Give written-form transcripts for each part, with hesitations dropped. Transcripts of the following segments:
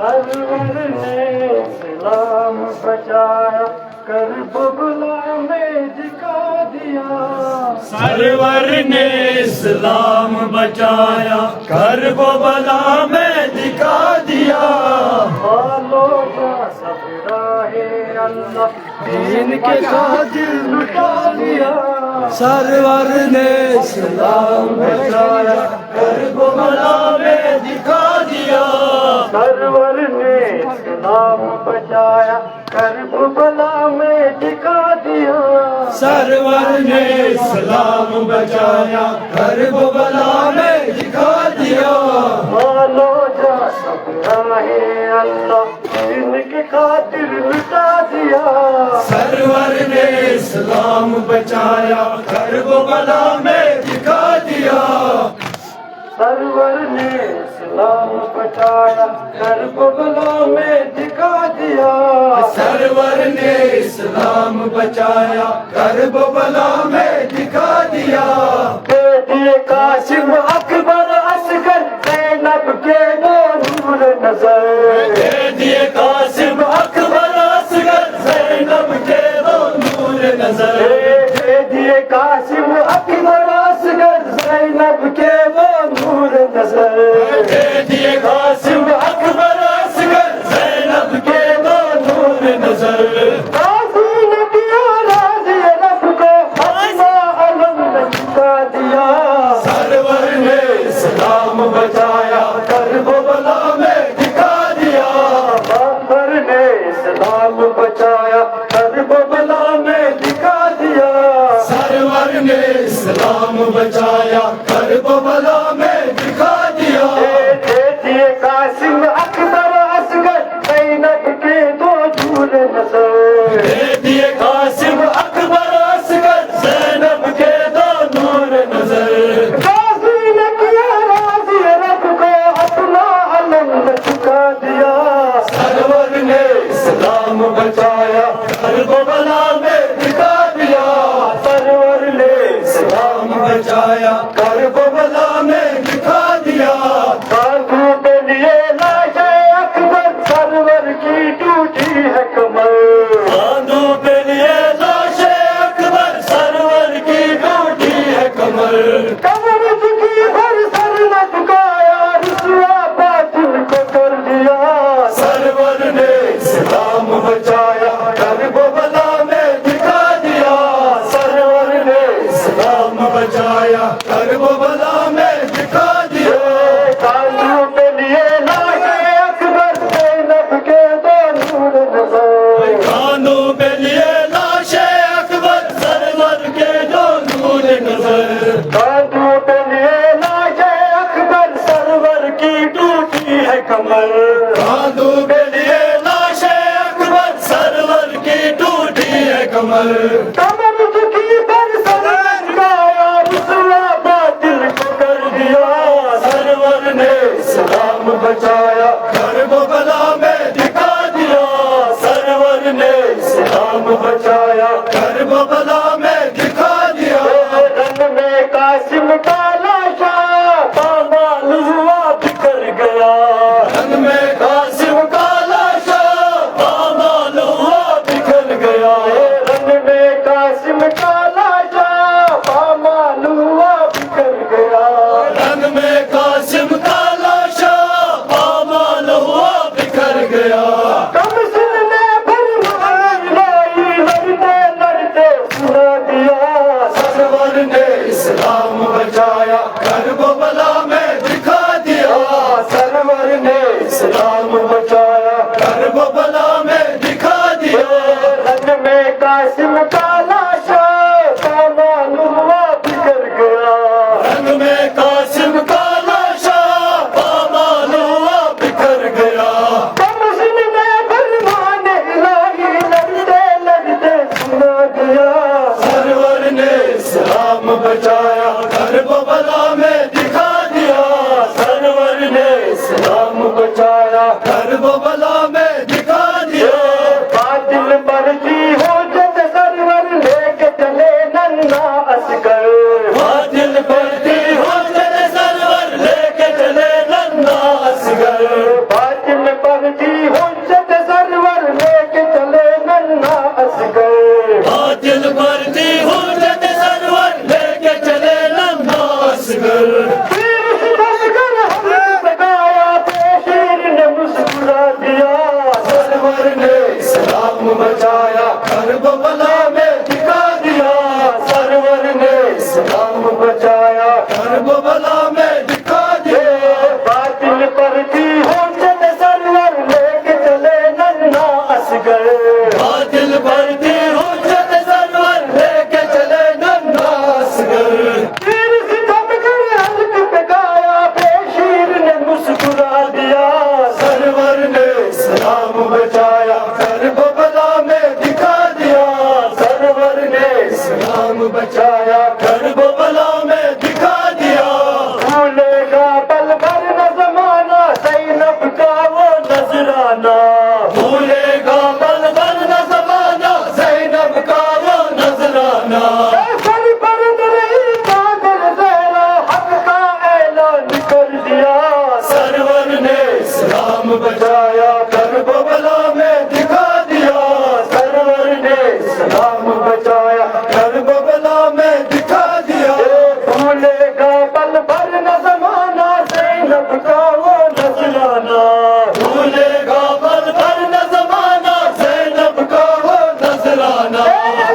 Server ने इस्लाम बचाया, Karbala में दिखा दिया। सरवर ने इस्लाम बचाया, करबला में दिखा दिया। हालो जा सब राहे अल्लाह, दीन के खातिर लुटा दिया। सरवर ने इस्लाम बचाया, करबला में दिखा दिया। सरवर ने इस्लाम बचाया, करबला में दिखा दिया। सरवर ने इस्लाम बचाया, करबला में दिखा दिया। हालो जा सब राहे अल्लाह, दीन के खातिर लुटा दिया। सरवर ने इस्लाम बचाया, करबला में दिखा दिया। सरवर ने इस्लाम बचाया, करबला में दिखा दिया। सरवर ने इस्लाम बचाया, करबला में दिखा दिया। दे दिए कासिम अकबर असगर, ज़ैनब के वो नूर नजर। दे दिए कासिम अकबर असगर, ज़ैनब के वो नूर नजर। दे दिए कासिम अकबर असगर, ज़ैनब के वो नूर नजर। दे दिए कासिम अकबर असगर, ज़ैनब के वो नूर नजर। काजी ने दिया राज़ रब को, अपना अलम लटका दिया। सरवर ने इस्लाम बचाया, करबला में दिखा दिया। बाबर ने इस्लाम बचाया, करबला में दिखा दिया। सरवर ने इस्लाम बचाया, करबला में दिखा दिया। दे दिए कासिम अकबर असगर, ज़ैनब के दो दूर नजर। दे दिए कासिम अकबर असगर, ज़ैनब के दो नूर नजर। काजी ने किया राज़ रब को, अपना अलम लटका दिया। सरवर ने इस्लाम बचाया, करबला में दिखा दिया। सरवर ने इस्लाम बचाया, करबला में दिखा दिया। कांधों पे लिए लाशे अकबर, सरवर की टूटी है कमर। कांधों पे लिए लाशे अकबर, सरवर की टूटी है कमर। कमर झुकी भर सर न झुकाया, रुसवा बातिल को कर दिया। सरवर ने इस्लाम बचाया, करबला में दिखा दिया। सरवर ने इस्लाम बचाया, करबला में दिखा दिया। कांधों पे लिए लाशे अकबर, ज़ैनब के दो नूर नजर। कानों पे लिए लाशे अकबर, सरवर के जो नूर नजर। कांधों पे लिए लाशे अकबर, सरवर की टूटी है कमर। कानों पे लिए लाशे अकबर, सरवर की टूटी है कमर। कमर झुकी पर सरवर झुकाया, रुसवा बातिल को कर दिया। सरवर ने इस्लाम बचाया, करबला में दिखा दिया। सरवर ने इस्लाम बचाया, करबला में दिखा दिया। रंग में कासिम का लाशा, पामाल हुआ बिखर गया। रंग में कासिम का लाशा, पामाल हुआ बिखर गया। रंग में कासिम का लाशा, पामाल हुआ बिखर गया। रंग में कासिम का लाशा, पामाल हुआ बिखर गया। कम सिन ने फरमान लाई, लड़ते लड़ते सुना दिया। सरवर ने इस्लाम बचाया, करबला में दिखा दिया। सरवर ने इस्लाम नजराना, भूलेगा पल भर न ज़माना ज़ैनब का वो नजराना। सर पर नहीं चादर ज़हरा हक का ऐलान कर दिया, सरवर ने इस्लाम बचाया करबला में दिखा दिया। सरवर ने इस्लाम बचाया करबला में दिखा दिया। भूलेगा पल भर न ज़माना ज़ैनब का वो नजराना, भूलेगा पल भर न ज़माना ज़ैनब का वो नजराना।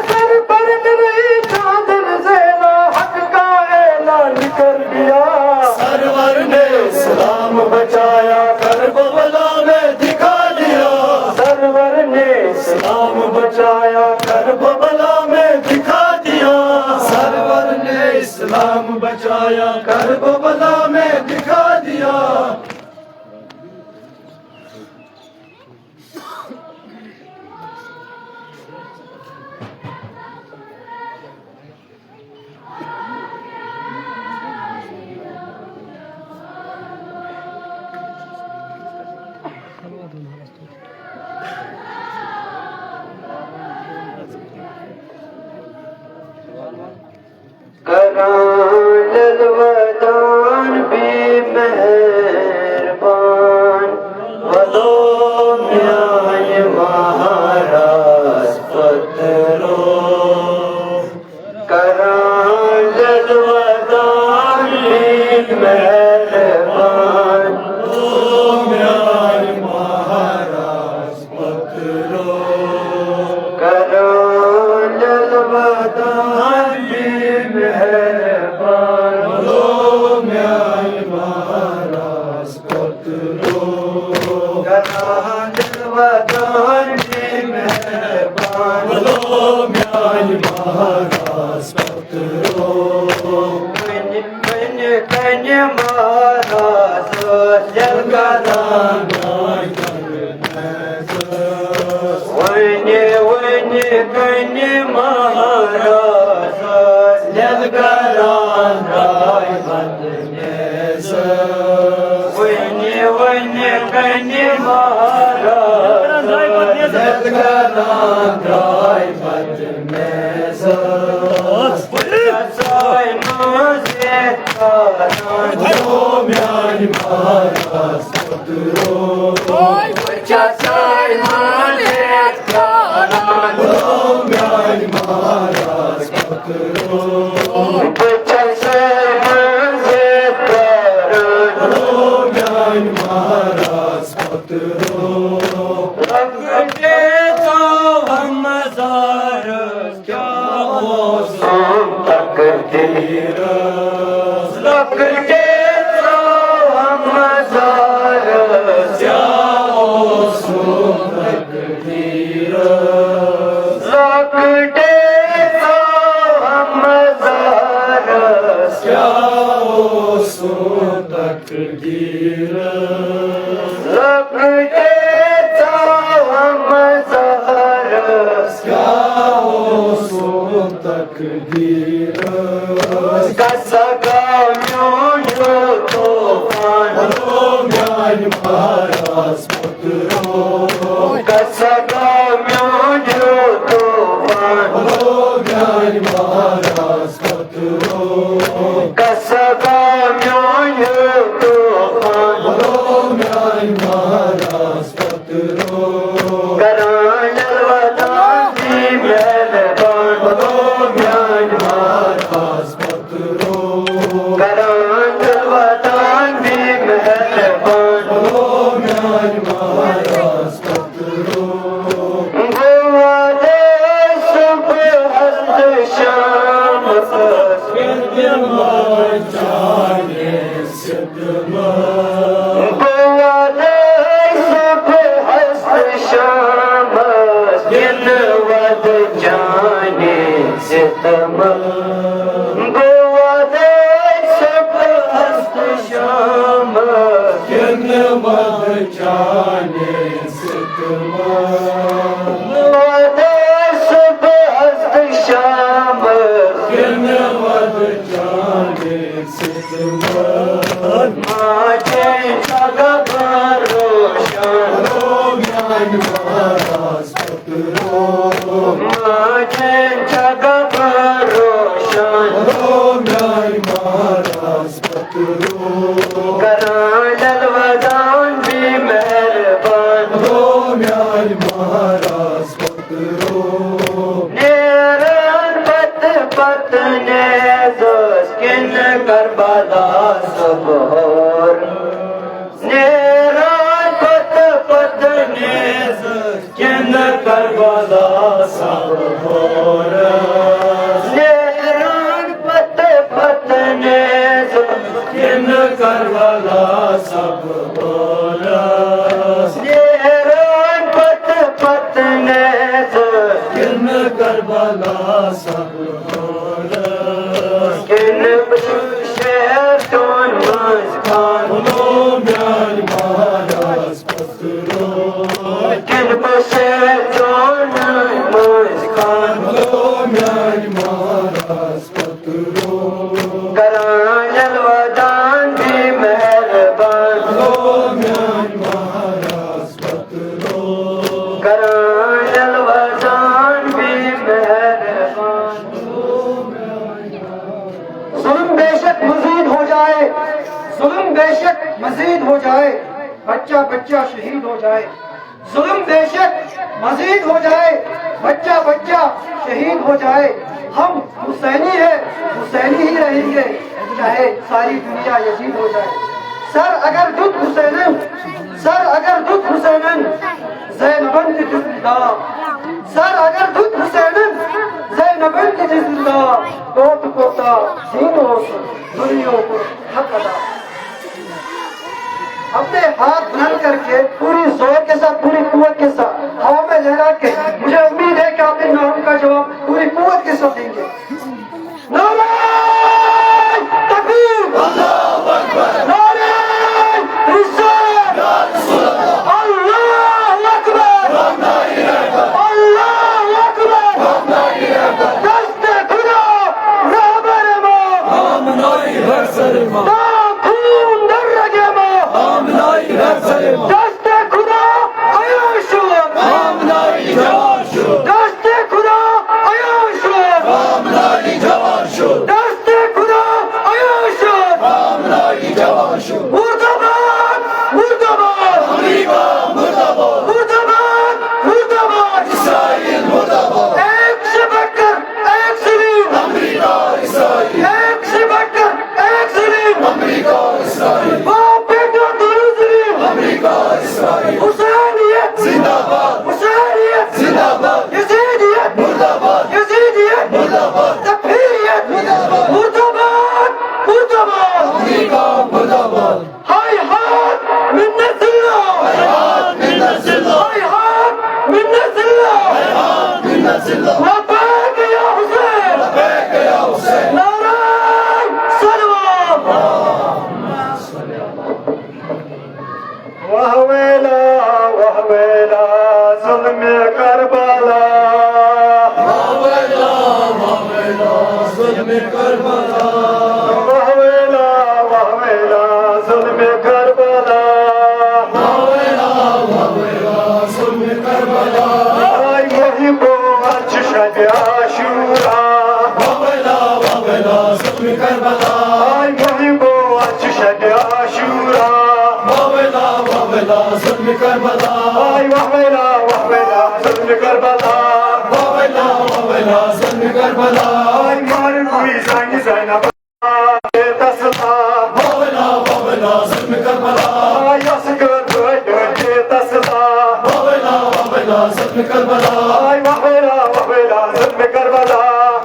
सर पर नहीं चादर ज़हरा हक का ऐलान कर दिया, सरवर ने इस्लाम बचाया करबला में दिखा दिया। सरवर ने इस्लाम बचाया करबला में दिखा दिया। सरवर ने इस्लाम बचाया करबला में दिखा दिया। जलवदान भी मेहरबान वलो म्यान महाराज पत्रो, करान जलवदान भी मेहरबान म्यान महाराज पकड़ो। करान जलवदान भी मेहरबान म्यान महाराज पकड़ो। करान जलवदान भी मेहरबान म्यान महाराज पकड़ो। कन्य महाराज जलगदान वन्य कन्य महाराज जलगदान राय वन्य कन्य महाराज जलगदान राय म्यान महाराज पकड़ो। म्यान महाराज पकड़ो। म्यान महाराज पकड़ो। महाराज पकड़ो। म्यान महाराज पकड़ो। म्यान महाराज पकड़ो। म्यान महाराज पकड़ो। म्यान महाराज पकड़ो। महाराज पत्रो माझे जग रोशन म्यान महाराज पत्रो कराल वदान भी मेहरबान म्यान महाराज पत्रो नेरन पत ने किन करबला सब होर नेरन पत ने किन करबला सब होर नेरन पत ने किन करबला सब होर नेरन पत ने किन करबला सब किन शेर टोन खान म्यान महाराज पत्रो किन शेर टोन खान म्यान महाराज पत्रो करायल वदान भी मेहरबान म्यान महाराज पत्रो करायल वदान भी मेहरबान जुल्म बेशक मजीद हो जाए जुल्म बेशक मजीद हो जाए बच्चा बच्चा शहीद हो जाए जुल्म बेशक मजीद हो जाए बच्चा बच्चा शहीद हो जाए हम हुसैनी है हुसैनी ही रहेंगे चाहे सारी दुनिया यजीद हो जाए सर अगर दुख हुसैनन ज़ैनबन की जिंदा सर अगर दुख हुसैनन ज़ैनबन की जिंदा कोट कोटा जीनो दुनिया को हक अदा अपने हाथ बुलंद करके पूरी जोर के साथ पूरी कुव्वत के साथ हवा में लहरा के मुझे उम्मीद है कि आप इन नारों का जवाब पूरी कुव्वत के साथ देंगे नारे तकबीर अल्लाहू अकबर नारे रिसालत अल्लाहू अकबर अल्लाहू अकबर दस्ते खुदा रहबर मो खून दर रगे मो दस्ते खुदा आयाशो दस्ते खुदा आयाशो दस्ते खुदा आयाशो मुर्दाबाद मुर्दाबाद अमेरिका मुर्दाबाद मुर्दाबाद मुर्दाबाद इस्राइल मुर्दाबाद एक से बढ़कर एक सलीम अमेरिका इस्राइल एक से बढ़कर एक सलीम अमेरिका इस्राइल बाप बेटा दोनों सलीम अमेरिका इस्राइल हुसैनियत जिंदाबाद हुसैनियत जिंदाबाद यजीदियत मुर्दाबाद यजीदियत मुर्दाबाद तकफीरियत मुर्दाबाद मुर्दाबाद मुर्दाबाद अमेरिका मुर्दाबाद हाय हाथ मिन्नतुल्लाह हाय हाथ मिन्नतुल्लाह हाय हाथ मिन्नतुल्लाह हाय हाथ मिन्नतुल्लाह लब्बैक या हुसैन लब्बैक या हुसैन नारे सलवात वहवेला वहवेला जुल्म करबला वहवेला वहवेला जुल्म करबला वहवेला वहवेला जुल्म करबला वहवेला वहवेला जुल्म Karbala ay muhibbo arshad ashura वहवेला वहवेला जुल्म Karbala ay muhibbo arshad ashura वहवेला वहवेला जुल्म Karbala ay wahwela wahwela zulm karbala वहवेला वहवेला जुल्म Karbala ay mar koi zang zainab tasla वहवेला वहवेला जुल्म Karbala ay asgar doy tasla वहवेला वहवेला जुल्म Karbala ay wahwela wahwela zulm karbala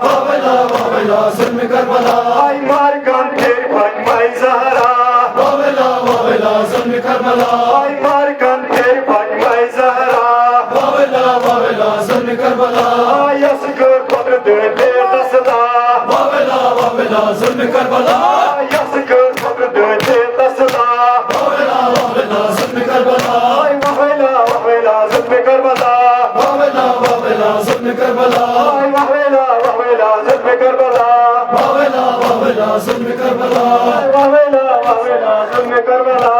वहवेला वहवेला जुल्म Karbala ay mar gan ke mai zahra वहवेला वहवेला जुल्म Karbala ay mar gan ke mai zahra वहवेला वहवेला जुल्म Karbala ay asgar de tasla वहवेला वहवेला जुल्म Karbala ay asgar de tasla वहवेला वहवेला जुल्म Karbala ay wahwela wahwela zulm karbala वहवेला वहवेला जुल्म Karbala ay wahwela wahwela zulm karbala वहवेला वहवेला जुल्म Karbala ay wahwela wahwela zulm karbala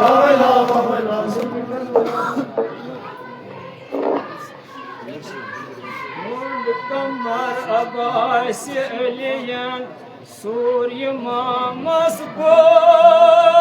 वहवेला वहवेला जुल्म Karbala Abbas Aliyan Sur imamız bu